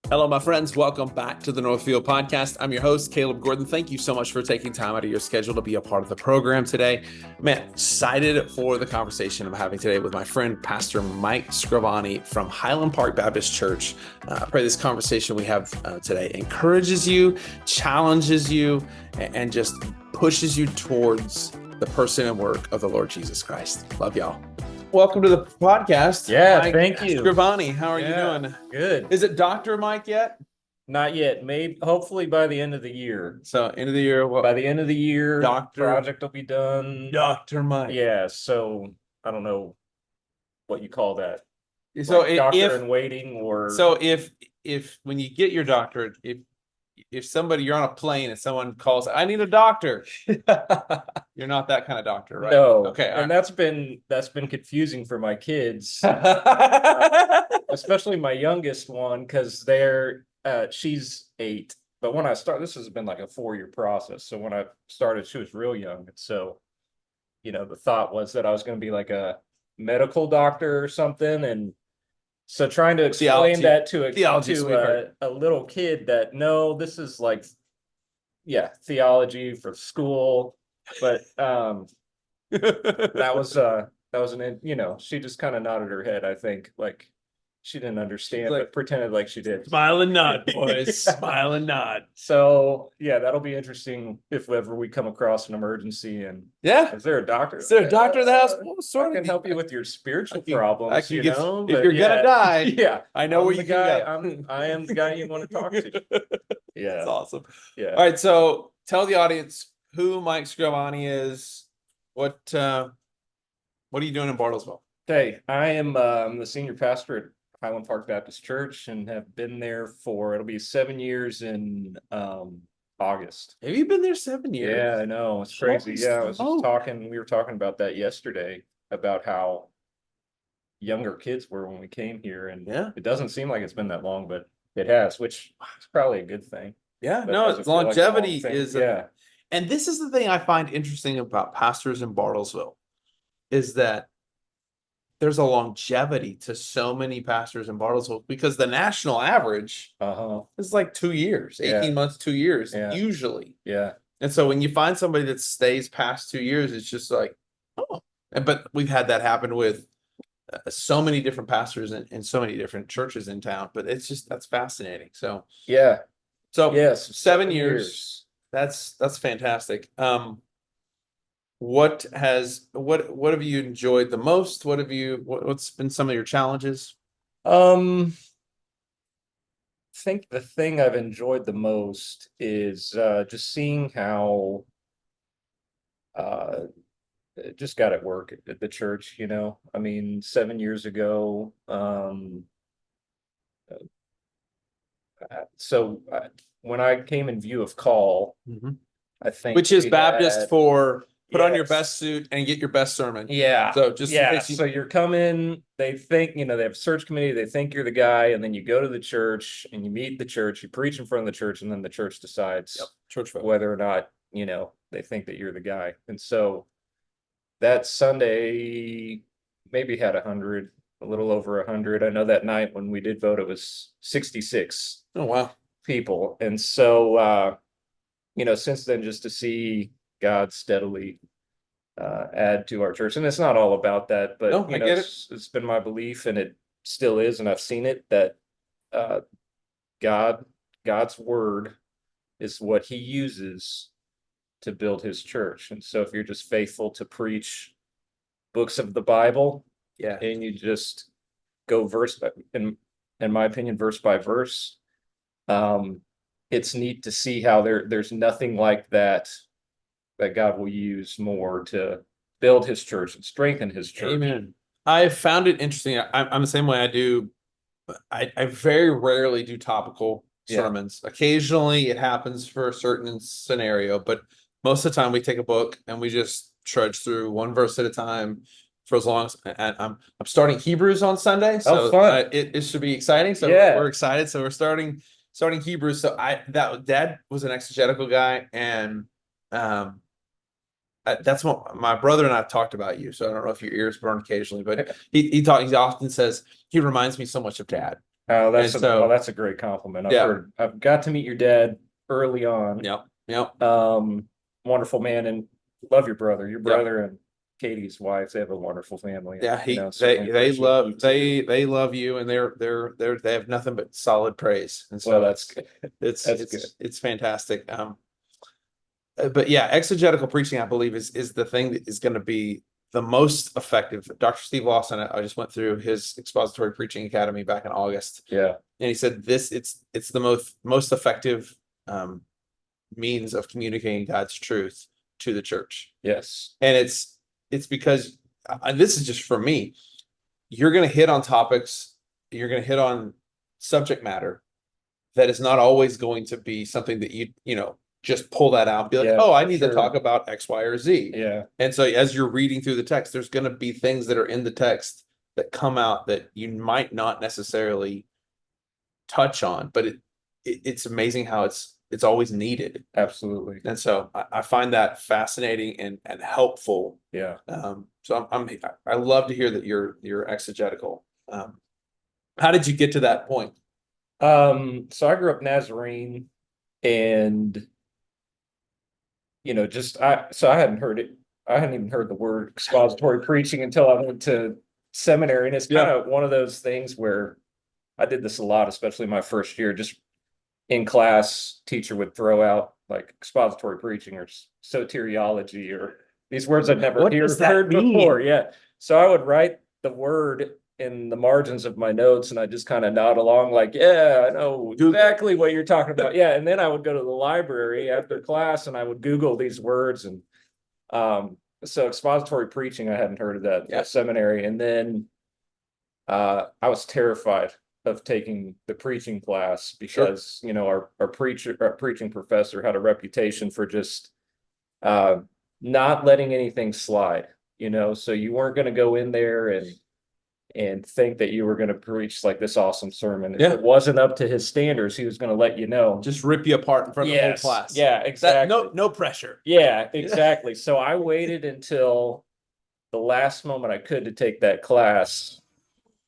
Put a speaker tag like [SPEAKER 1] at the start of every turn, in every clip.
[SPEAKER 1] Hello, my friends. Welcome back to the NorthField podcast. I'm your host, Caleb Gordon. Thank you so much for taking time out of your schedule to be a part of the program today. Man, excited for the conversation I'm having today with my friend, Pastor Mike Scrivani from Highland Park Baptist Church. I pray this conversation we have today encourages you, challenges you, and just pushes you towards the person and work of the Lord Jesus Christ. Love y'all. Welcome to the podcast.
[SPEAKER 2] Yeah,
[SPEAKER 1] Mike
[SPEAKER 2] thank you.
[SPEAKER 1] Scrivani, how are you doing?
[SPEAKER 2] Good.
[SPEAKER 1] Is it Dr. Mike yet?
[SPEAKER 2] Not yet. Maybe, hopefully by the end of the year.
[SPEAKER 1] So end of the year.
[SPEAKER 2] By the end of the year,
[SPEAKER 1] Doctor
[SPEAKER 2] project will be done.
[SPEAKER 1] Dr. Mike.
[SPEAKER 2] Yeah. So I don't know what you call that.
[SPEAKER 1] So
[SPEAKER 2] Like doctor in waiting, or
[SPEAKER 1] if when you get your doctorate, if somebody, you're on a plane and someone calls, I need a doctor. You're not that kind of doctor, right?
[SPEAKER 2] No.
[SPEAKER 1] Okay.
[SPEAKER 2] And that's been confusing for my kids, especially my youngest one, because she's 8. But when I started, this has been like a 4-year process. So when I started, she was real young. And so, the thought was that I was going to be like a medical doctor or something. And so trying to explain that to a little kid that, no, this is like, theology for school. But that was she just kind of nodded her head, I think, like she didn't understand, but pretended like she did.
[SPEAKER 1] Smile and nod, boys. Smile and nod.
[SPEAKER 2] So that'll be interesting if ever we come across an emergency. And is there a doctor?
[SPEAKER 1] Is there a doctor in the house?
[SPEAKER 2] I can help you with your spiritual problems.
[SPEAKER 1] If you're gonna die, I know where you
[SPEAKER 2] go.
[SPEAKER 1] can
[SPEAKER 2] I am the guy you want to talk to. Yeah,
[SPEAKER 1] that's awesome.
[SPEAKER 2] Yeah.
[SPEAKER 1] All right, so tell the audience who Mike Scrivani is. What are you doing in Bartlesville?
[SPEAKER 2] Hey, I am the senior pastor at Highland Park Baptist Church and have been there it'll be 7 years in August.
[SPEAKER 1] Have you been there 7 years?
[SPEAKER 2] Yeah, I know. It's crazy. Yeah, we were talking about that yesterday, about how younger kids were when we came here. And it doesn't seem like it's been that long, but it has, which is probably a good thing.
[SPEAKER 1] Yeah, no, longevity is. And this is the thing I find interesting about pastors in Bartlesville, is that there's a longevity to so many pastors in Bartlesville, because the national average is like 2 years, 18 months, 2 years, usually.
[SPEAKER 2] Yeah.
[SPEAKER 1] And so when you find somebody that stays past 2 years, it's just like, oh. But we've had that happen with so many different pastors in so many different churches in town. But that's fascinating. So yes, 7 years. That's fantastic. What have you enjoyed the most? What's been some of your challenges?
[SPEAKER 2] I think the thing I've enjoyed the most is just seeing how just got at work at the church. I mean, 7 years ago, when I came in view of call, I think,
[SPEAKER 1] which is Baptist for put on your best suit and get your best sermon.
[SPEAKER 2] Yeah.
[SPEAKER 1] So
[SPEAKER 2] so you're coming, they think, they have a search committee, they think you're the guy, and then you go to the church and you meet the church, you preach in front of the church, and then the church decides whether or not, they think that you're the guy. And so that Sunday maybe had a little over 100. I know that night when we did vote, it was 66.
[SPEAKER 1] Oh, wow.
[SPEAKER 2] People. And so, since then, just to see God steadily add to our church. And it's not all about that, but
[SPEAKER 1] I get it.
[SPEAKER 2] It's been my belief, and it still is, and I've seen it, that God's word is what he uses to build his church. And so if you're just faithful to preach books of the Bible, and you just go in my opinion, verse by verse, it's neat to see how there's nothing like that God will use more to build his church and strengthen his church.
[SPEAKER 1] Amen. I found it interesting. I'm the same way. I very rarely do topical sermons. Occasionally it happens for a certain scenario, but most of the time we take a book and we just trudge through one verse at a time for as long as. And I'm starting Hebrews on Sunday, so
[SPEAKER 2] fun.
[SPEAKER 1] It should be exciting. So we're excited. So we're starting Hebrews. So Dad was an exegetical guy, and that's what my brother and I have talked about you. So I don't know if your ears burn occasionally, but he often says he reminds me so much of Dad.
[SPEAKER 2] Oh,
[SPEAKER 1] And so,
[SPEAKER 2] that's a great compliment.
[SPEAKER 1] yeah,
[SPEAKER 2] I've got to meet your dad early on.
[SPEAKER 1] yep, yep,
[SPEAKER 2] Wonderful man, and love your brother. Your
[SPEAKER 1] yep.
[SPEAKER 2] brother and Katie's wife, they have a wonderful family.
[SPEAKER 1] Yeah,
[SPEAKER 2] Certainly
[SPEAKER 1] they
[SPEAKER 2] appreciate you
[SPEAKER 1] love
[SPEAKER 2] too.
[SPEAKER 1] they love you, and they have nothing but solid praise, and
[SPEAKER 2] Well,
[SPEAKER 1] so
[SPEAKER 2] that's good. That's good.
[SPEAKER 1] it's fantastic. But yeah, exegetical preaching, I believe, is the thing that is going to be the most effective. Dr. Steve Lawson, I just went through his expository preaching academy back in August,
[SPEAKER 2] Yeah.
[SPEAKER 1] and he said it's the most effective means of communicating God's truth to the church.
[SPEAKER 2] Yes.
[SPEAKER 1] And it's because this is just for me. You're going to hit on topics, you're going to hit on subject matter that is not always going to be something that you know just pull that out and be like,
[SPEAKER 2] Yeah,
[SPEAKER 1] oh, I need to
[SPEAKER 2] sure.
[SPEAKER 1] talk about X, Y, or Z.
[SPEAKER 2] Yeah.
[SPEAKER 1] And so as you're reading through the text, there's going to be things that are in the text that come out that you might not necessarily touch on, but it's amazing how it's always needed.
[SPEAKER 2] Absolutely.
[SPEAKER 1] And so I find that fascinating and helpful.
[SPEAKER 2] Yeah.
[SPEAKER 1] So I love to hear that you're exegetical. How did you get to that point?
[SPEAKER 2] So I grew up Nazarene, and I hadn't heard it. I hadn't even heard the word expository preaching until I went to seminary. And it's kind of one of those things where I did this a lot, especially my first year. Just in class, teacher would throw out like expository preaching or soteriology or these words I'd never heard before. Yeah. So I would write the word in the margins of my notes, and I just kind of nod along like, yeah, I know exactly what you're talking about. Yeah. And then I would go to the library after class and I would Google these words. And so expository preaching, I hadn't heard of that at seminary. And then I was terrified of taking the preaching class because our preaching professor had a reputation for just not letting anything slide, so you weren't going to go in there and think that you were going to preach like this awesome sermon. If it wasn't up to his standards, he was going to let you know.
[SPEAKER 1] Just rip you apart in front of the whole class.
[SPEAKER 2] Yeah, exactly.
[SPEAKER 1] No pressure.
[SPEAKER 2] Yeah, exactly. So I waited until the last moment I could to take that class.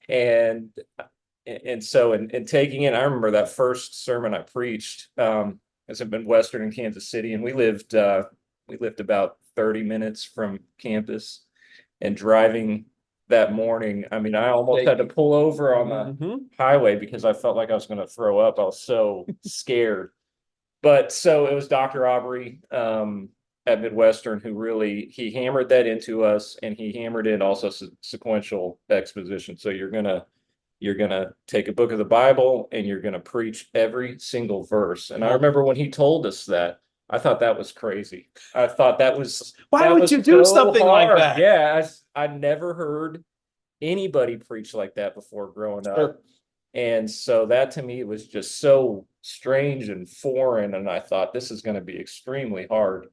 [SPEAKER 2] And so in taking it, I remember that first sermon I preached as I've been Western in Kansas City, and we lived about 30 minutes from campus. And driving that morning, I mean, I almost had to pull over on the highway because I felt like I was going to throw up. I was so scared. But so it was Dr. Aubrey at Midwestern who he hammered that into us, and he hammered in also sequential exposition. So you're gonna take a book of the Bible and you're gonna preach every single verse. And I remember when he told us that, I thought that was crazy. I thought that was
[SPEAKER 1] why would you do something like that?
[SPEAKER 2] Yeah, I never heard anybody preach like that before growing up. And so that to me was just so strange and foreign. And I thought this is going to be extremely hard.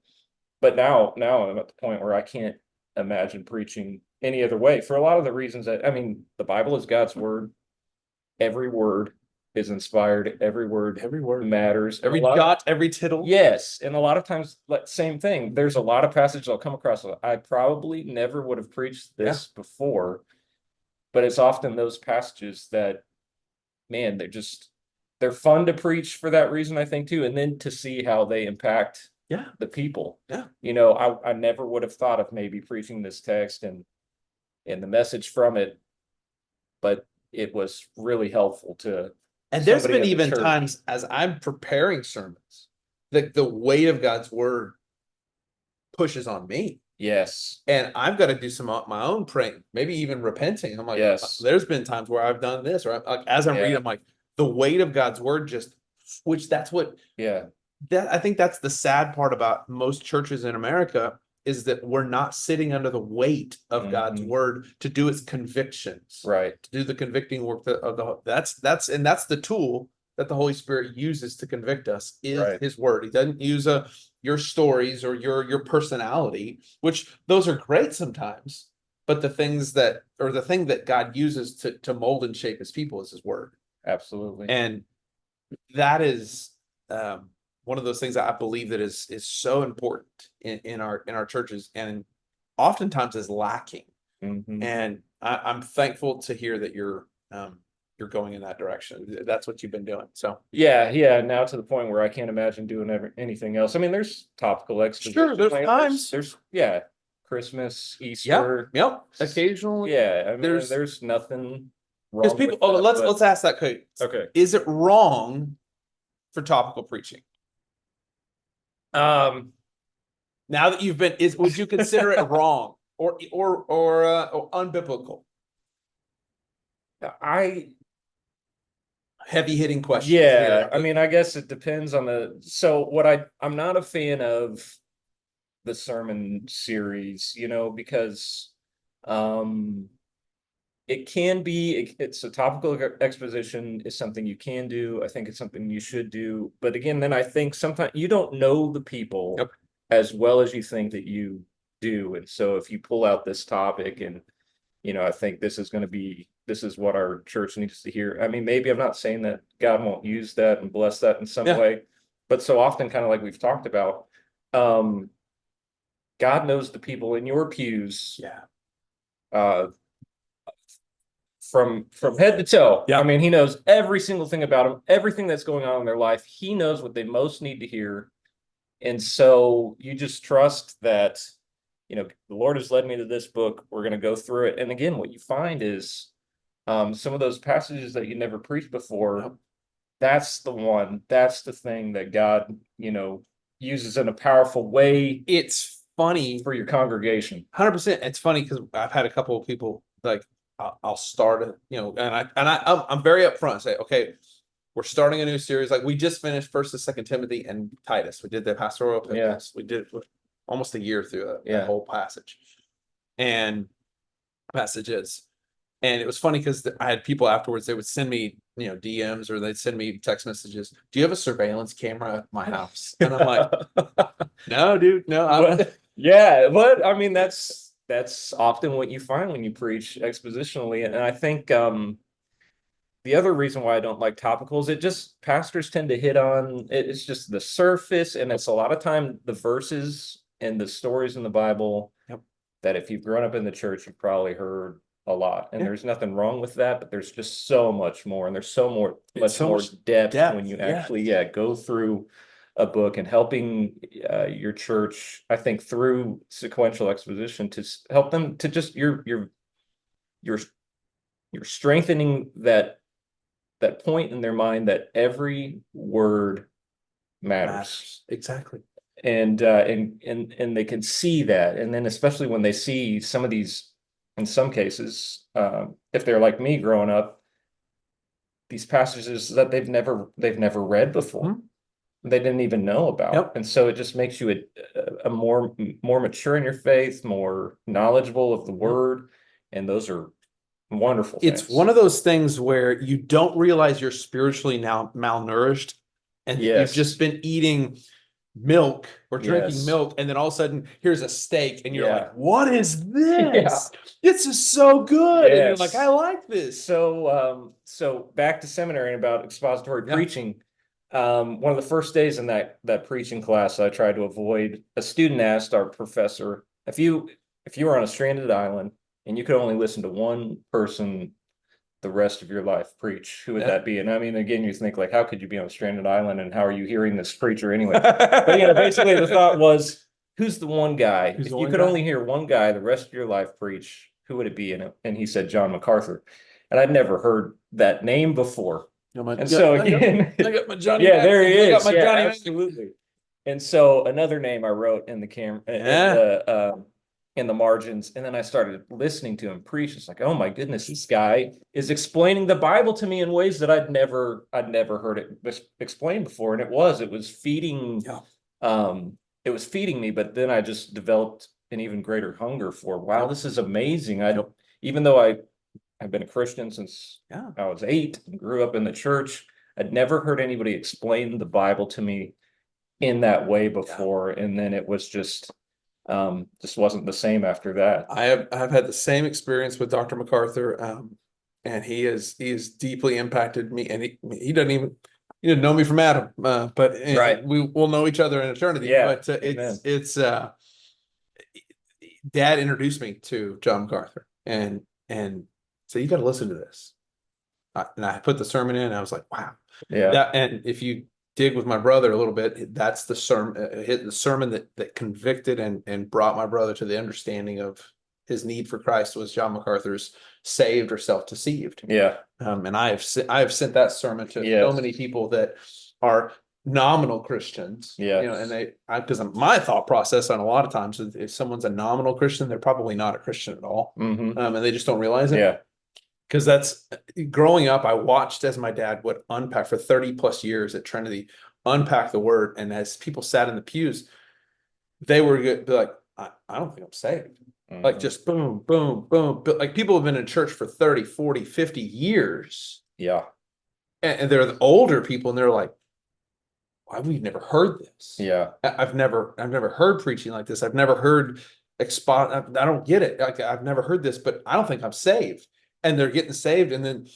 [SPEAKER 2] But now I'm at the point where I can't imagine preaching any other way for a lot of the reasons that, I mean, the Bible is God's word. Every word is inspired. Every word matters.
[SPEAKER 1] Every jot, every tittle.
[SPEAKER 2] Yes. And a lot of times, same thing. There's a lot of passages I'll come across. I probably never would have preached this before, but it's often those passages that, man, they're fun to preach for that reason, I think, too. And then to see how they impact the people.
[SPEAKER 1] Yeah.
[SPEAKER 2] I never would have thought of maybe preaching this text and the message from it, but it was really helpful to.
[SPEAKER 1] And there's been even times as I'm preparing sermons that the weight of God's word pushes on me.
[SPEAKER 2] Yes.
[SPEAKER 1] And I've got to do some of my own praying, maybe even repenting. I'm like, there's been times where I've done this, or as I'm reading, I'm like, the weight of God's word I think that's the sad part about most churches in America is that we're not sitting under the weight of God's word to do its convictions,
[SPEAKER 2] right?
[SPEAKER 1] To do the convicting work that's the tool that the Holy Spirit uses to convict us is His word. He doesn't use your stories or your personality, which those are great sometimes, but the thing that God uses to mold and shape His people is His word.
[SPEAKER 2] Absolutely.
[SPEAKER 1] And that is one of those things that I believe that is so important in our churches, and oftentimes is lacking. And I'm thankful to hear that you're you're going in that direction. That's what you've been doing. So
[SPEAKER 2] yeah. Now to the point where I can't imagine doing anything else. I mean, there's topical exposition.
[SPEAKER 1] sure, there's times.
[SPEAKER 2] There's Christmas, Easter.
[SPEAKER 1] Yep. Occasionally.
[SPEAKER 2] Yeah, I mean, there's nothing wrong.
[SPEAKER 1] Because people.
[SPEAKER 2] With that,
[SPEAKER 1] let's ask that question.
[SPEAKER 2] Okay.
[SPEAKER 1] Is it wrong for topical preaching?
[SPEAKER 2] Um.
[SPEAKER 1] Now that you've been, would you consider it wrong or unbiblical? Heavy hitting questions.
[SPEAKER 2] Yeah, I mean, I guess it depends on so what I'm not a fan of the sermon series, because it can be, it's a topical exposition is something you can do. I think it's something you should do. But again, then I think sometimes you don't know the people as well as you think that you do. And so if you pull out this topic and, I think this is what our church needs to hear. I mean, maybe I'm not saying that God won't use that and bless that in some way, but so often, kind of like we've talked about, God knows the people in your pews. From head to toe. I mean, he knows every single thing about them, everything that's going on in their life. He knows what they most need to hear. And so you just trust that, the Lord has led me to this book. We're going to go through it. And again, what you find is some of those passages that you never preached before, that's the thing that God, uses in a powerful way.
[SPEAKER 1] It's funny
[SPEAKER 2] for your congregation.
[SPEAKER 1] 100%. It's funny because I've had a couple of people like, I'll start, I'm very upfront. Say, okay, we're starting a new series. Like we just finished 1st and 2nd Timothy and Titus. We did the pastoral epistles. We did almost a year through that whole passage and passages. And it was funny because I had people afterwards. They would send me, DMs or they'd send me text messages. Do you have a surveillance camera at my house? And I'm like, no, dude, no.
[SPEAKER 2] Yeah, but I mean that's often what you find when you preach expositionally. And I think the other reason why I don't like topicals, it just pastors tend to hit on it's just the surface, and it's a lot of time the verses and the stories in the Bible that if you've grown up in the church, you've probably heard a lot. And there's nothing wrong with that, but there's just so much more, and there's much more depth when you actually go through a book and helping your church, I think, through sequential exposition to help them to just you're strengthening that point in their mind that every word matters.
[SPEAKER 1] Exactly.
[SPEAKER 2] And they can see that. And then especially when they see some of these, in some cases, if they're like me growing up, these passages that they've never read before. They didn't even know about. And so it just makes you a more mature in your faith, more knowledgeable of the word. And those are wonderful things.
[SPEAKER 1] It's one of those things where you don't realize you're spiritually now malnourished and you've just been eating milk or drinking milk, and then all of a sudden here's a steak and you're like, what is this? This is so good. And you're like, I like this.
[SPEAKER 2] So back to seminary and about expository preaching. One of the first days in that preaching class, I tried to avoid. A student asked our professor, if you were on a stranded island and you could only listen to one person the rest of your life preach, who would that be? And I mean, again, you think like, how could you be on a stranded island and how are you hearing this preacher anyway? But basically the thought was, who's the one guy? If you could only hear one guy the rest of your life preach, who would it be? And he said John MacArthur. And I'd never heard that name before. And so again,
[SPEAKER 1] I got my Johnny.
[SPEAKER 2] There he is.
[SPEAKER 1] I got my Johnny.
[SPEAKER 2] Absolutely. And so another name I wrote in the in the margins, and then I started listening to him preach. It's like, oh my goodness, this guy is explaining the Bible to me in ways that I'd never heard it explained before. And it was feeding, it was feeding me. But then I just developed an even greater hunger for, wow, this is amazing. Even though I've been a Christian since I was 8 and grew up in the church, I'd never heard anybody explain the Bible to me in that way before. And then it was just wasn't the same after that.
[SPEAKER 1] I've had the same experience with Dr. MacArthur, and he has deeply impacted me. And he didn't know me from Adam, but we will know each other in eternity. But it's Dad introduced me to John MacArthur, and so you got to listen to this. and I put the sermon in, and I was like, wow.
[SPEAKER 2] Yeah.
[SPEAKER 1] And if you dig with my brother a little bit, that's the sermon that convicted and brought my brother to the understanding of his need for Christ was John MacArthur's "Saved or Self-Deceived."
[SPEAKER 2] Yeah.
[SPEAKER 1] And I have sent that sermon to so many people that are nominal Christians.
[SPEAKER 2] Yeah.
[SPEAKER 1] And because my thought process on a lot of times, if someone's a nominal Christian, they're probably not a Christian at all.
[SPEAKER 2] Mm-hmm.
[SPEAKER 1] And they just don't realize it.
[SPEAKER 2] Yeah.
[SPEAKER 1] Because that's growing up, I watched as my dad would unpack for 30 plus years at Trinity, unpack the word. And as people sat in the pews, they were be like, I don't think I'm saved. Like just boom, boom, boom. But like people have been in church for 30, 40, 50 years.
[SPEAKER 2] Yeah.
[SPEAKER 1] And they're the older people, and they're like, why we've never heard this.
[SPEAKER 2] Yeah.
[SPEAKER 1] I've never heard preaching like this. I've never heard I don't get it. Like I've never heard this, but I don't think I'm saved. And they're getting saved, and then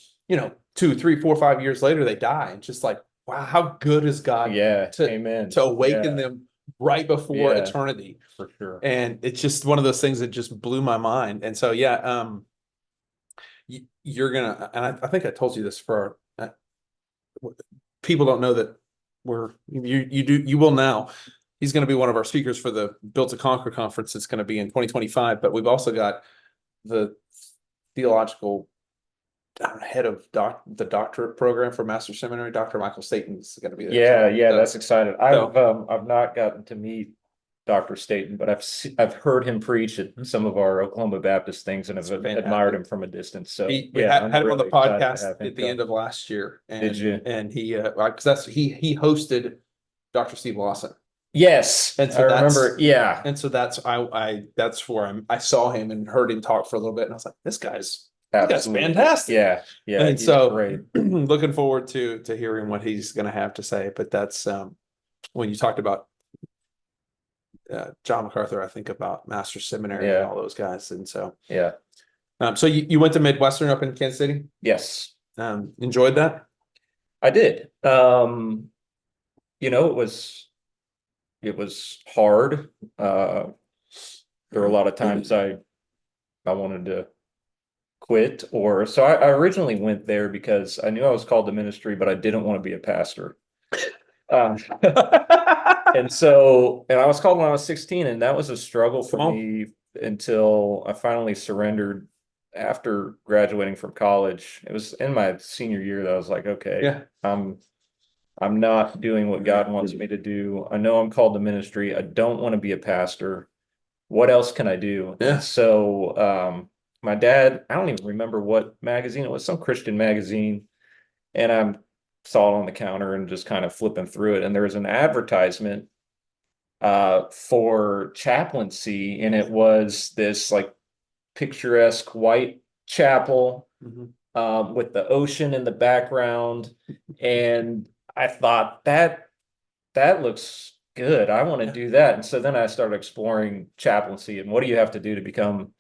[SPEAKER 1] 2, 3, 4, 5 years later they die. And just like, wow, how good is God
[SPEAKER 2] Amen.
[SPEAKER 1] to awaken them right before eternity.
[SPEAKER 2] For sure.
[SPEAKER 1] And it's just one of those things that just blew my mind. And so you're gonna, and I think I told you this for people don't know that you will now. He's going to be one of our speakers for the Built to Conquer conference. It's going to be in 2025, but we've also got the theological head of the doctorate program for Master Seminary, Dr. Michael Staten, is going to be there.
[SPEAKER 2] Yeah, that's exciting. I've not gotten to meet Dr. Staten, but I've heard him preach at some of our Oklahoma Baptist things and have admired him from a distance. So
[SPEAKER 1] we had him on the podcast at the end of last year. And,
[SPEAKER 2] did you?
[SPEAKER 1] And he because he hosted Dr. Steve Lawson.
[SPEAKER 2] Yes,
[SPEAKER 1] and so
[SPEAKER 2] I remember. Yeah,
[SPEAKER 1] and so that's where I saw him and heard him talk for a little bit, and I was like, this guy's fantastic.
[SPEAKER 2] Yeah,
[SPEAKER 1] and so
[SPEAKER 2] great.
[SPEAKER 1] Looking forward to hearing what he's going to have to say. But that's when you talked about John MacArthur, I think about Master Seminary and all those guys. And so so you went to Midwestern up in Kansas City?
[SPEAKER 2] Yes.
[SPEAKER 1] Enjoyed that?
[SPEAKER 2] I did. It was hard. There were a lot of times I wanted to quit, so I originally went there because I knew I was called to ministry, but I didn't want to be a pastor. And I was called when I was 16, and that was a struggle for me until I finally surrendered after graduating from college. It was in my senior year that I was like, okay, I'm not doing what God wants me to do. I know I'm called to ministry. I don't want to be a pastor. What else can I do?
[SPEAKER 1] Yeah.
[SPEAKER 2] So my dad, I don't even remember what magazine it was, some Christian magazine, and I saw it on the counter and just kind of flipping through it. And there was an advertisement for chaplaincy, and it was this like picturesque white chapel with the ocean in the background. And I thought that looks good. I want to do that. And so then I started exploring chaplaincy and what do you have to do to become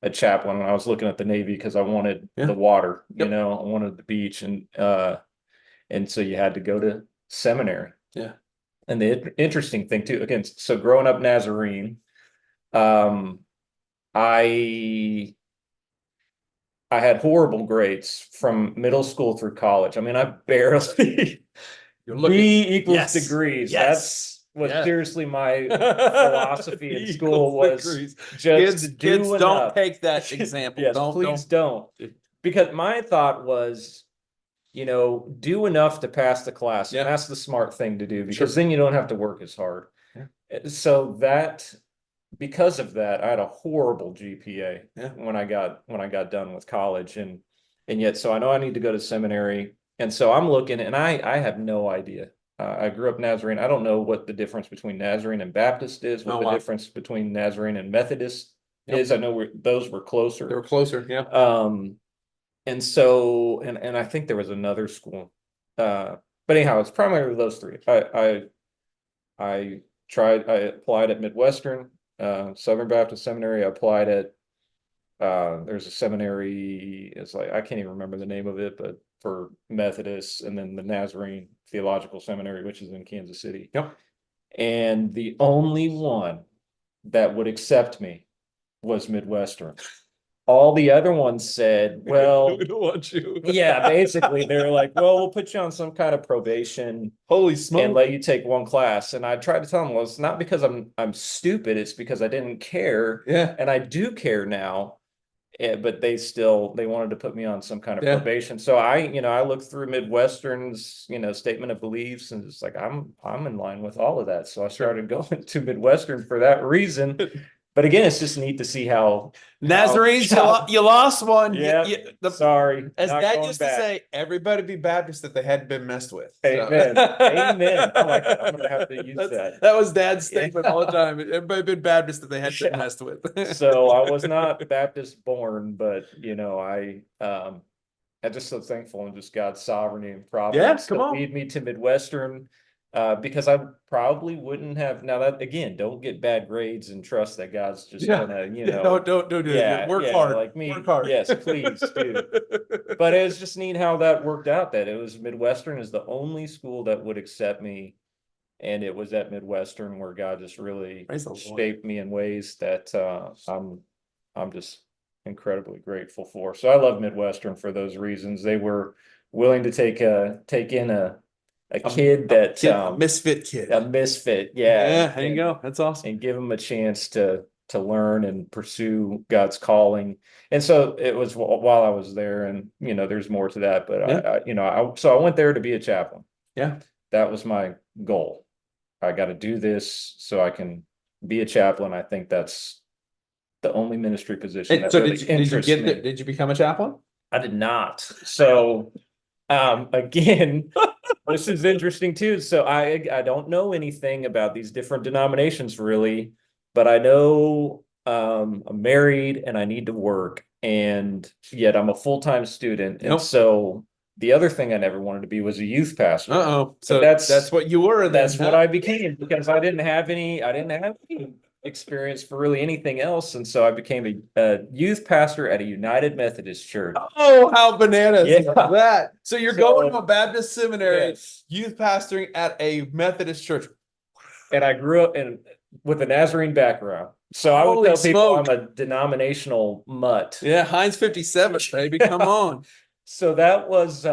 [SPEAKER 2] a chaplain. And I was looking at the Navy because I wanted the water, I wanted the beach. And so you had to go to seminary.
[SPEAKER 1] Yeah.
[SPEAKER 2] And the interesting thing too, again, so growing up Nazarene, I had horrible grades from middle school through college. I mean, I barely B equals degrees. That's what seriously my philosophy in school was. Just
[SPEAKER 1] kids don't take that example.
[SPEAKER 2] Yes, please don't. Because my thought was, do enough to pass the class. And that's the smart thing to do, because then you don't have to work as hard. So because of that, I had a horrible GPA when I got done with college, and yet, so I know I need to go to seminary, and so I'm looking, and I have no idea. I grew up Nazarene. I don't know what the difference between Nazarene and Baptist is. What the difference between Nazarene and Methodist is. I know those were closer.
[SPEAKER 1] They were closer, yeah.
[SPEAKER 2] And so, and I think there was another school, but anyhow, it's primarily those three. I applied at Midwestern. Southern Baptist Seminary. I applied at there's a seminary, it's like I can't even remember the name of it, but for Methodists, and then the Nazarene Theological Seminary, which is in Kansas City. And the only one that would accept me was Midwestern. all the other ones said, well,
[SPEAKER 1] we don't want you.
[SPEAKER 2] yeah, basically they're like, well, we'll put you on some kind of probation.
[SPEAKER 1] Holy
[SPEAKER 2] And
[SPEAKER 1] smoke.
[SPEAKER 2] let you take one class. And I tried to tell them, well, it's not because I'm stupid, it's because I didn't care.
[SPEAKER 1] Yeah.
[SPEAKER 2] And I do care now. But they wanted to put me on some kind of
[SPEAKER 1] Yeah.
[SPEAKER 2] probation. So I looked through Midwestern's, statement of beliefs, and it's like I'm in line with all of that. So I started going to Midwestern for that reason. But again, it's just neat to see how
[SPEAKER 1] Nazarenes, you lost one.
[SPEAKER 2] Yeah, sorry.
[SPEAKER 1] As
[SPEAKER 2] not
[SPEAKER 1] Dad
[SPEAKER 2] going
[SPEAKER 1] used
[SPEAKER 2] back.
[SPEAKER 1] to say, everybody be Baptist that they hadn't been messed with.
[SPEAKER 2] Amen.
[SPEAKER 1] So.
[SPEAKER 2] Amen. I like that. I'm gonna have to use that.
[SPEAKER 1] That was Dad's statement all the time. Everybody been Baptist that they hadn't been messed with.
[SPEAKER 2] So I was not Baptist born, but I'm just so thankful in just God's sovereignty and providence
[SPEAKER 1] come
[SPEAKER 2] to
[SPEAKER 1] on.
[SPEAKER 2] lead me to Midwestern. Because I probably wouldn't have. Now that again, don't get bad grades and trust that God's just gonna,
[SPEAKER 1] don't do it. Work hard.
[SPEAKER 2] Like me.
[SPEAKER 1] Work hard.
[SPEAKER 2] Yes, please do. But it's just neat how that worked out. That it was Midwestern is the only school that would accept me, and it was at Midwestern where God just really shaped me in ways that I'm just incredibly grateful for. So I love Midwestern for those reasons. They were willing to take in a kid that
[SPEAKER 1] a misfit kid.
[SPEAKER 2] A misfit,
[SPEAKER 1] yeah. There you go. That's awesome.
[SPEAKER 2] And give him a chance to learn and pursue God's calling. And so it was while I was there, and there's more to that. But so I went there to be a chaplain.
[SPEAKER 1] Yeah,
[SPEAKER 2] that was my goal. I got to do this so I can be a chaplain. I think that's the only ministry position that really interests me.
[SPEAKER 1] Did you become a chaplain?
[SPEAKER 2] I did not. So again, this is interesting too. So I don't know anything about these different denominations really, but I know I'm married and I need to work, and yet I'm a full-time student. And so the other thing I never wanted to be was a youth pastor.
[SPEAKER 1] So that's what you were.
[SPEAKER 2] That's what I became, because I didn't have any experience for really anything else. And so I became a youth pastor at a United Methodist Church.
[SPEAKER 1] Oh, how bananas is that? So you're going to a Baptist seminary, youth pastoring at a Methodist church.
[SPEAKER 2] And I grew up with a Nazarene background. So I would tell people I'm a denominational mutt.
[SPEAKER 1] Yeah, Heinz 57, baby. Come on.
[SPEAKER 2] So that was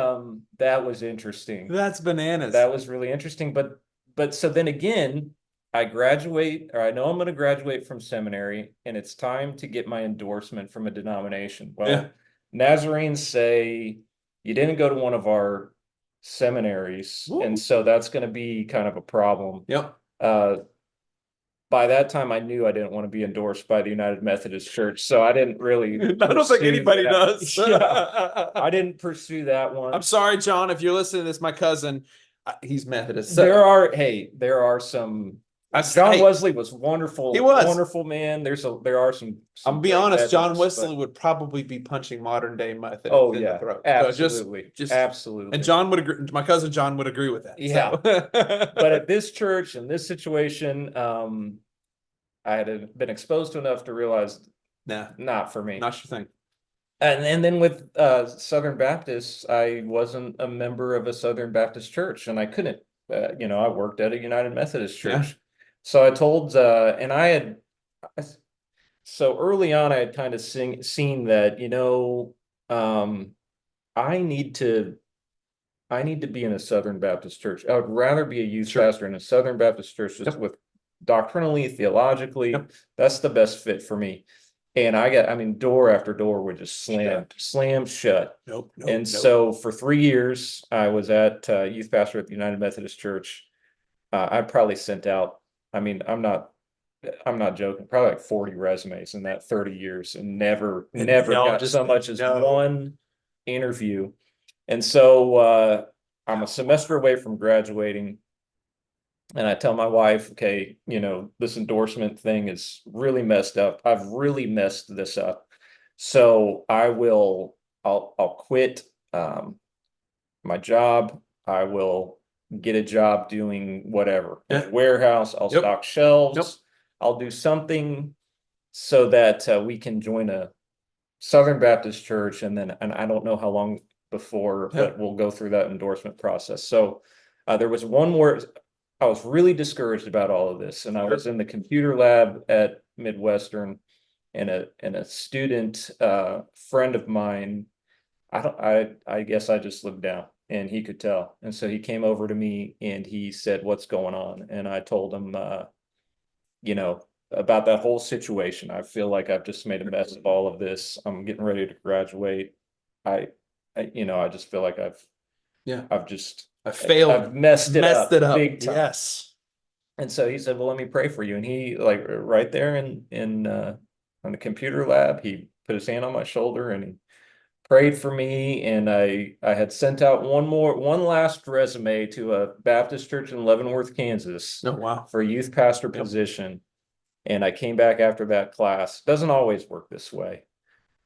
[SPEAKER 2] interesting.
[SPEAKER 1] That's bananas.
[SPEAKER 2] That was really interesting. But so then again, I know I'm going to graduate from seminary, and it's time to get my endorsement from a denomination. Well, Nazarenes say you didn't go to one of our seminaries, and so that's going to be kind of a problem.
[SPEAKER 1] Yep.
[SPEAKER 2] By that time, I knew I didn't want to be endorsed by the United Methodist Church, so I didn't really.
[SPEAKER 1] I don't think anybody does.
[SPEAKER 2] I didn't pursue that one.
[SPEAKER 1] I'm sorry, John, if you're listening to this. My cousin, he's Methodist.
[SPEAKER 2] So. There are some. John Wesley was wonderful.
[SPEAKER 1] He was
[SPEAKER 2] wonderful man. There are some.
[SPEAKER 1] I'm be honest. John Wesley would probably be punching modern day Methodists in the throat.
[SPEAKER 2] Absolutely,
[SPEAKER 1] so
[SPEAKER 2] absolutely.
[SPEAKER 1] And John would agree. My cousin John would agree with that.
[SPEAKER 2] Yeah.
[SPEAKER 1] So.
[SPEAKER 2] But at this church, in this situation, I had been exposed to enough to realize, not for me.
[SPEAKER 1] Not your thing.
[SPEAKER 2] And then with Southern Baptists, I wasn't a member of a Southern Baptist church, and I couldn't. I worked at a United Methodist church. Yeah. So I told, so early on, I had kind of seen that, I need to be in a Southern Baptist church. I would rather be a youth pastor in a Southern Baptist church, just with doctrinally, theologically, that's the best fit for me. And door after door would just slam shut. So for 3 years, I was at youth pastor at the United Methodist Church. I probably sent out, I'm not joking, probably like 40 resumes in that 30 years, and never got so much as one interview. And so I'm a semester away from graduating, and I tell my wife, okay, this endorsement thing is really messed up. I've really messed this up. So I'll quit my job. I will get a job doing whatever, in a warehouse. I'll stock shelves. I'll do something so that we can join a Southern Baptist church. And I don't know how long before, but we'll go through that endorsement process. So there was one more. I was really discouraged about all of this, and I was in the computer lab at Midwestern, and a student friend of mine, I guess I just looked down, and he could tell. And so he came over to me and he said, "What's going on?" And I told him, you know, about that whole situation. "I feel like I've just made a mess of all of this. I'm getting ready to graduate. I, I just feel like
[SPEAKER 1] I failed,
[SPEAKER 2] I've messed it up big time."
[SPEAKER 1] Yes.
[SPEAKER 2] And so he said, "Well, let me pray for you." And he, like, right there in on the computer lab, he put his hand on my shoulder and he prayed for me. And I had sent out one last resume to a Baptist church in Leavenworth, Kansas,
[SPEAKER 1] Oh, wow.
[SPEAKER 2] for a youth pastor position. And I came back after that class. Doesn't always work this way,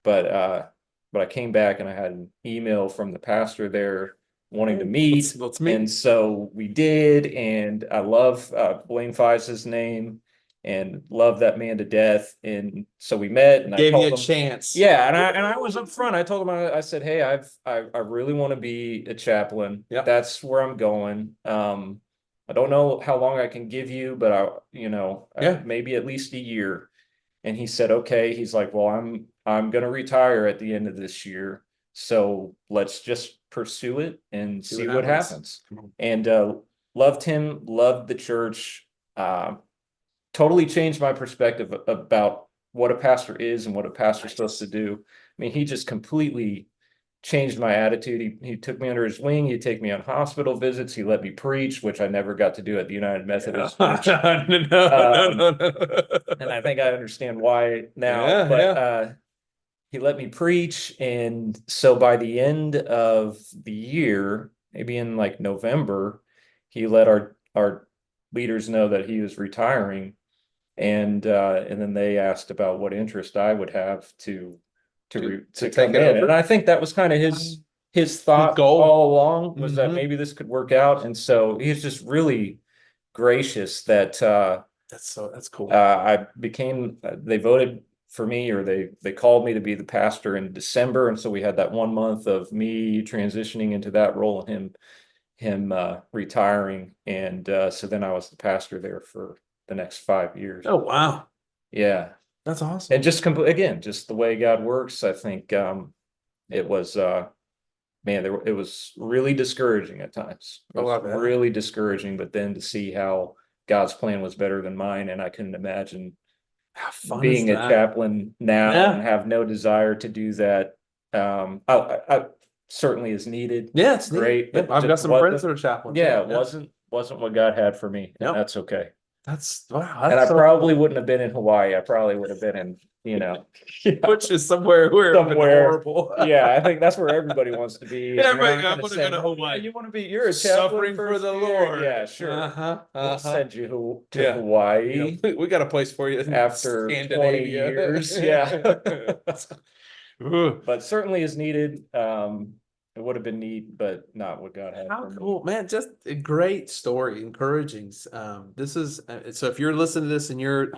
[SPEAKER 2] but I came back and I had an email from the pastor there wanting to meet.
[SPEAKER 1] Let's meet.
[SPEAKER 2] And so we did. And I love Blaine Fives, his name, and love that man to death. And so we met, and I
[SPEAKER 1] Gave you
[SPEAKER 2] told
[SPEAKER 1] a
[SPEAKER 2] him,
[SPEAKER 1] chance.
[SPEAKER 2] yeah, and I was up front. I told him, I said, "Hey, I really want to be a chaplain.
[SPEAKER 1] Yep.
[SPEAKER 2] That's where I'm going. I don't know how long I can give you, but maybe at least a year." And he said, "Okay." He's like, "Well, I'm going to retire at the end of this year, so let's just pursue it and see what happens." And loved him, loved the church. Totally changed my perspective about what a pastor is and what a pastor's supposed to do. I mean, he just completely changed my attitude. He took me under his wing. He'd take me on hospital visits. He let me preach, which I never got to do at the United Methodist Church. No. And I think I understand why now. But he let me preach. And so by the end of the year, maybe in like November, he let our leaders know that he was retiring. And then they asked about what interest I would have to come
[SPEAKER 1] take it
[SPEAKER 2] in.
[SPEAKER 1] over.
[SPEAKER 2] And I think that was kind of his thought
[SPEAKER 1] goal
[SPEAKER 2] all along, was that maybe this could work out. And so he's just really gracious that
[SPEAKER 1] that's cool.
[SPEAKER 2] They voted for me, or they called me to be the pastor in December. And so we had that 1 month of me transitioning into that role and him retiring. And so then I was the pastor there for the next 5 years.
[SPEAKER 1] Oh, wow.
[SPEAKER 2] Yeah.
[SPEAKER 1] That's awesome.
[SPEAKER 2] And just again, just the way God works. I think it was it was really discouraging at times. It was really discouraging, but then to see how God's plan was better than mine, and I couldn't imagine
[SPEAKER 1] how fun
[SPEAKER 2] being
[SPEAKER 1] is
[SPEAKER 2] a
[SPEAKER 1] that?
[SPEAKER 2] chaplain now and have no desire to do that. I certainly is needed.
[SPEAKER 1] Yeah, it's
[SPEAKER 2] great.
[SPEAKER 1] But I've got some friends that are chaplains.
[SPEAKER 2] Yeah, it wasn't what God had for me. And that's okay. And I probably wouldn't have been in Hawaii. I probably would have been in,
[SPEAKER 1] which is somewhere horrible.
[SPEAKER 2] Yeah, I think that's where everybody wants to be.
[SPEAKER 1] Everybody, I want to go to Hawaii.
[SPEAKER 2] You want to be, you're a chaplain
[SPEAKER 1] for the Lord.
[SPEAKER 2] Yeah, sure. We'll send you to
[SPEAKER 1] Hawaii.
[SPEAKER 2] Yeah,
[SPEAKER 1] we got a place for you
[SPEAKER 2] after 20 years. Yeah. But certainly is needed. It would have been neat, but not what God had.
[SPEAKER 1] How cool, man. Just a great story, encouraging. This is so if you're listening to this and you're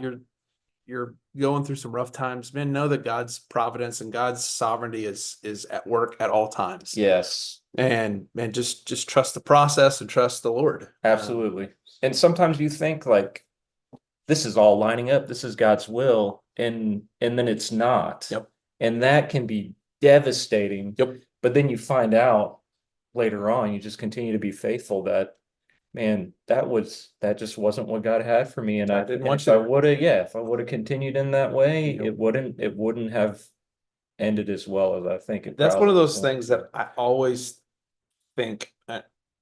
[SPEAKER 1] going through some rough times, man, know that God's providence and God's sovereignty is at work at all times.
[SPEAKER 2] Yes.
[SPEAKER 1] And man, just trust the process and trust the Lord.
[SPEAKER 2] Absolutely. And sometimes you think like, this is all lining up, this is God's will, and then it's not.
[SPEAKER 1] Yep.
[SPEAKER 2] And that can be devastating.
[SPEAKER 1] Yep.
[SPEAKER 2] But then you find out later on, you just continue to be faithful that, man, that just wasn't what God had for me. And I didn't want to. If I would have continued in that way, it wouldn't have ended as well as I think.
[SPEAKER 1] That's one of those things that I always think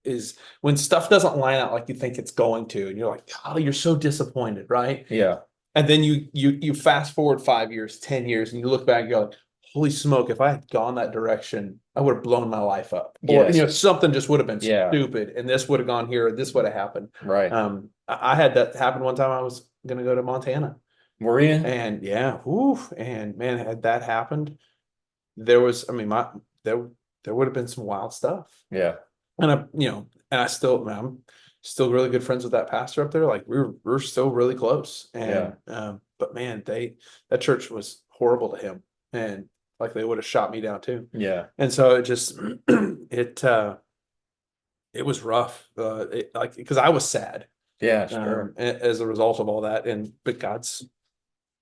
[SPEAKER 1] is when stuff doesn't line out like you think it's going to, and you're like, oh, you're so disappointed, right?
[SPEAKER 2] Yeah.
[SPEAKER 1] And then you fast forward 5 years, 10 years, and you look back and you're like, holy smoke, if I had gone that direction, I would have blown my life up. Or something just would have been stupid, and this would have gone here, or this would have happened.
[SPEAKER 2] Right.
[SPEAKER 1] I had that happen one time. I was gonna go to Montana.
[SPEAKER 2] Were you?
[SPEAKER 1] And and man, had that happened, there was, I mean, there would have been some wild stuff.
[SPEAKER 2] Yeah.
[SPEAKER 1] And I'm still really good friends with that pastor up there. Like we're still really close. And but man, that church was horrible to him. And like they would have shot me down too.
[SPEAKER 2] Yeah.
[SPEAKER 1] And so it just it was rough. Because I was sad.
[SPEAKER 2] Yeah, sure.
[SPEAKER 1] As a result of all that. But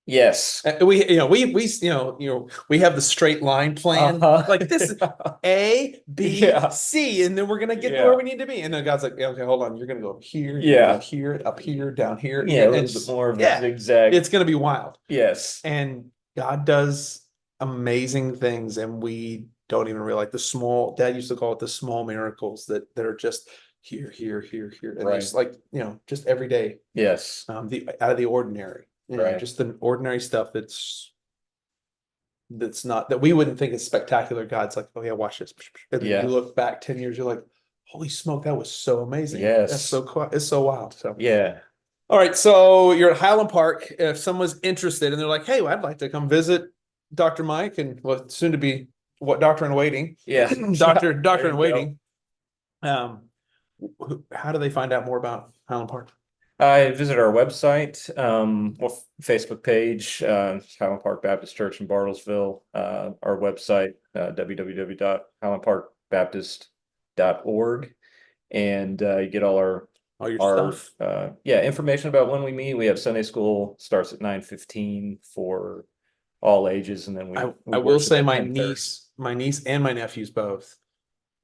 [SPEAKER 2] Yes.
[SPEAKER 1] We have the straight line plan. Like this is A, B,
[SPEAKER 2] Yeah.
[SPEAKER 1] C, and then we're gonna get to
[SPEAKER 2] Yeah.
[SPEAKER 1] where we need to be. And then God's like, okay, hold on, you're gonna go here,
[SPEAKER 2] Yeah.
[SPEAKER 1] here, up here, down here.
[SPEAKER 2] Yeah, a
[SPEAKER 1] and
[SPEAKER 2] little bit more of a zigzag.
[SPEAKER 1] it's gonna be wild.
[SPEAKER 2] Yes.
[SPEAKER 1] And God does amazing things, and we don't even realize the small. Dad used to call it the small miracles that are just here, and
[SPEAKER 2] Right.
[SPEAKER 1] it's like just every day.
[SPEAKER 2] Yes.
[SPEAKER 1] The out of the ordinary.
[SPEAKER 2] Right.
[SPEAKER 1] Just the ordinary stuff that's not that we wouldn't think is spectacular. God's like, oh yeah, watch this. And then you look back 10 years, you're like, holy smoke, that was so amazing.
[SPEAKER 2] Yes.
[SPEAKER 1] That's so cool. It's so wild. So
[SPEAKER 2] yeah.
[SPEAKER 1] All right. So you're at Highland Park. If someone's interested and they're like, hey, I'd like to come visit Dr. Mike and soon to be Doctor in Waiting.
[SPEAKER 2] Yeah.
[SPEAKER 1] Doctor in Waiting. How do they find out more about Highland Park?
[SPEAKER 2] I visit our website, or Facebook page, Highland Park Baptist Church in Bartlesville. Our website, www.highlandparkbaptist.org, and you get all our
[SPEAKER 1] stuff.
[SPEAKER 2] Information about when we meet. We have Sunday school starts at 9:15 for all ages, and then we
[SPEAKER 1] I will say my niece and my nephews both,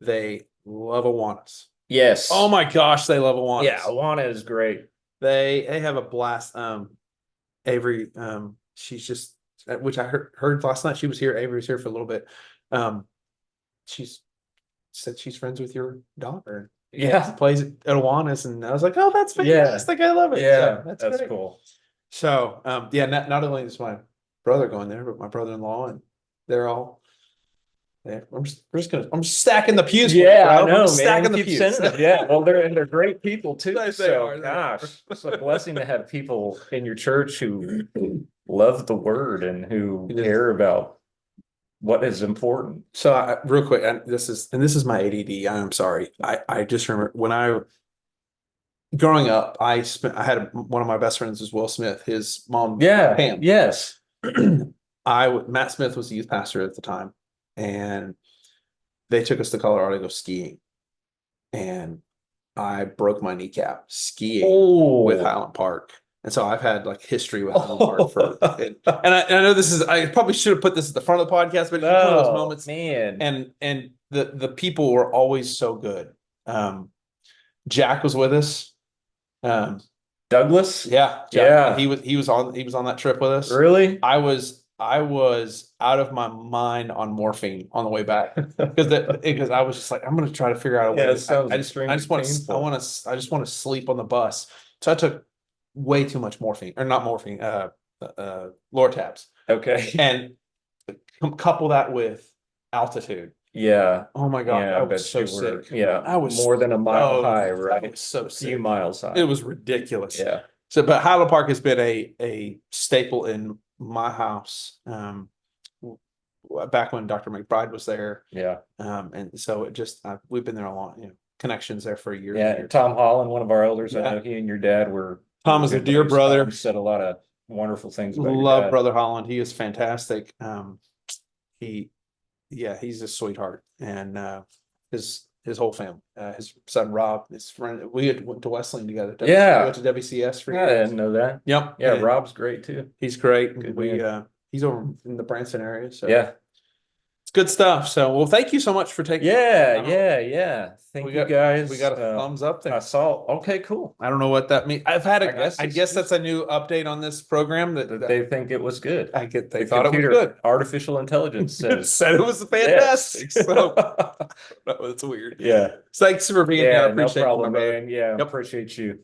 [SPEAKER 1] they love Awanas.
[SPEAKER 2] Yes.
[SPEAKER 1] Oh my gosh, they love Awanas.
[SPEAKER 2] Yeah, Awana is great.
[SPEAKER 1] They have a blast. Avery, she's just, which I heard last night. She was here. Avery was here for a little bit. She's said she's friends with your daughter.
[SPEAKER 2] Yeah,
[SPEAKER 1] plays at Awanas, and I was like, oh, that's fantastic. I love it.
[SPEAKER 2] Yeah,
[SPEAKER 1] so
[SPEAKER 2] that's
[SPEAKER 1] great.
[SPEAKER 2] Cool.
[SPEAKER 1] So, not only is my brother going there, but my brother-in-law, and they're all. I'm stacking the pews.
[SPEAKER 2] Yeah, I know, man.
[SPEAKER 1] Stacking the pews.
[SPEAKER 2] Yeah, well, they're great people too.
[SPEAKER 1] They are.
[SPEAKER 2] Gosh, it's a blessing to have people in your church who love the word and who care about what is important.
[SPEAKER 1] So, real quick, this is my ADD. I'm sorry. I just remember when growing up, I had one of my best friends was Will Smith. His mom, Pam.
[SPEAKER 2] Yes.
[SPEAKER 1] Matt Smith was the youth pastor at the time. And they took us to Colorado to go skiing, and I broke my kneecap skiing with Highland Park. And so I've had like history with Highland Park and I know I probably should have put this at the front of the podcast, but it's one of those moments, man. And the people were always so good. Jack was with us.
[SPEAKER 2] Douglas,
[SPEAKER 1] Jack, yeah, he was on that trip with us.
[SPEAKER 2] Really?
[SPEAKER 1] I was out of my mind on morphine on the way back because I was just like, I'm going to try to figure out a way.
[SPEAKER 2] Yeah, it sounds
[SPEAKER 1] I just want to sleep on the bus. So I took way too much morphine, or not morphine, Lortabs.
[SPEAKER 2] Okay.
[SPEAKER 1] And couple that with altitude.
[SPEAKER 2] Yeah.
[SPEAKER 1] Oh my God.
[SPEAKER 2] Yeah,
[SPEAKER 1] I was so sick.
[SPEAKER 2] Yeah.
[SPEAKER 1] I was
[SPEAKER 2] more than a mile high, right?
[SPEAKER 1] I was so sick.
[SPEAKER 2] A few miles high.
[SPEAKER 1] It was ridiculous.
[SPEAKER 2] Yeah.
[SPEAKER 1] So, but Highland Park has been a staple in my house back when Dr. McBride was there.
[SPEAKER 2] Yeah.
[SPEAKER 1] And so we've been there a long, connections there for a year.
[SPEAKER 2] Yeah. Tom Holland, one of our elders, I know he and your dad
[SPEAKER 1] Tom is a dear brother.
[SPEAKER 2] Said a lot of wonderful things about
[SPEAKER 1] Love Brother Holland. He is fantastic. He's a sweetheart, and his whole family, his son Rob, his friend. We went to Wesleyan together. We went to WCS for years.
[SPEAKER 2] I didn't know that.
[SPEAKER 1] Yep.
[SPEAKER 2] Yeah, Rob's great too.
[SPEAKER 1] He's great.
[SPEAKER 2] Good
[SPEAKER 1] He's over in the Branson area. So it's good stuff. So, well, thank you so much for taking.
[SPEAKER 2] Yeah. Thank you guys.
[SPEAKER 1] We got a thumbs up there.
[SPEAKER 2] I saw. Okay, cool.
[SPEAKER 1] I don't know what that means. I guess that's a new update on this program that
[SPEAKER 2] they think it was good.
[SPEAKER 1] They thought it was good.
[SPEAKER 2] Artificial intelligence
[SPEAKER 1] said it was fantastic. Yes. So that's weird.
[SPEAKER 2] Yeah.
[SPEAKER 1] Thanks for being here. I appreciate
[SPEAKER 2] no problem,
[SPEAKER 1] it,
[SPEAKER 2] man. Yeah, appreciate you.